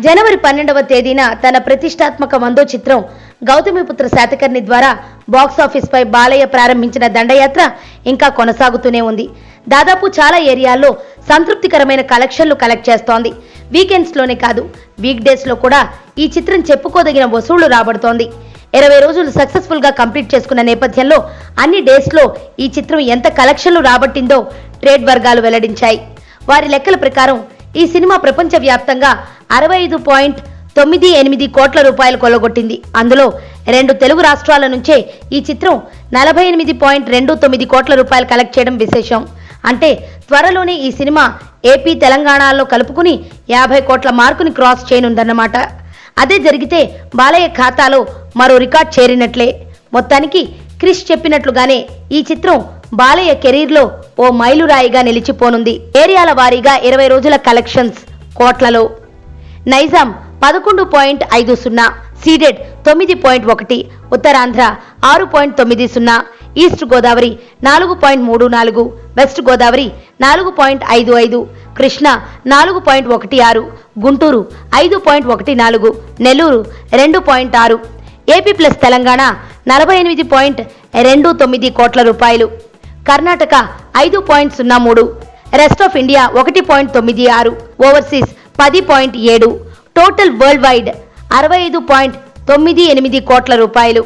జనవరి 12వ తేదీన తన ప్రతిష్టాత్మక 100వ చిత్రం గౌతమిపుత్ర శాతకర్ణి ద్వారా బాక్సాఫీస్ పై బాలయ్య ప్రారంభించిన దండయాత్ర ఇంకా కొనసాగుతూనే ఉంది. దాదాపు చాలా ఏరియాల్లో సంతృప్తికరమైన కలెక్షన్లు కలెక్ట్ చేస్తోంది. వీకెండ్స్ లోనే కాదు, వీక్ డేస్ లో కూడా ఈ చిత్రం చెప్పుకోదగిన వసూళ్లు రాబడుతోంది. 20 రోజులు సక్సెస్ఫుల్ గా కంప్లీట్ చేసుకున్న నేపథ్యంలో అన్ని డేస్ లో ఈ చిత్రం ఎంత కలెక్షన్లు రాబట్టిందో ట్రేడ్ వర్గాలు వెల్లడించాయి. వారి లెక్కల ప్రకారం ఈ సినిమా ప్రపంచవ్యాప్తంగా 65.98 కోట్ల రూపాయలు కొల్లగొట్టింది. అందులో 2 తెలుగు రాష్ట్రాల నుంచే ఈ చిత్రం 48.29 కోట్ల రూపాయలు కలెక్ట్ చేయడం విశేషం. అంటే త్వరలోనే ఈ సినిమా ఏపీ, తెలంగాణలో కలుపుకుని 50 కోట్ల మార్కుని క్రాస్ చేయనుందన్నమాట. అదే జరిగితే బాలయ్య ఖాతాలో మరో రికార్డ్ చేరినట్లే. మొత్తానికి క్రిష్ చెప్పినట్లుగానే ఈ చిత్రం బాలయ్య కెరీర్లో ఓ మైలురాయిగా నిలిచిపోనుంది. ఏరియాల వారీగా 20 రోజుల కలెక్షన్స్ కోట్లలో. Nizam 11.50, ceded 9.1, Uttarandhra 6.90, east Godavari 4.34, west Godavari 4.55, Krishna 4.16, Guntur 5.14, Nellore 2.6, AP plus Telangana 48.29 కోట్ల రూపాయలు, Karnataka 5.03, rest of India 1.96, overseas 10.7, total world wide 65.98 కోట్ల రూపాయలు.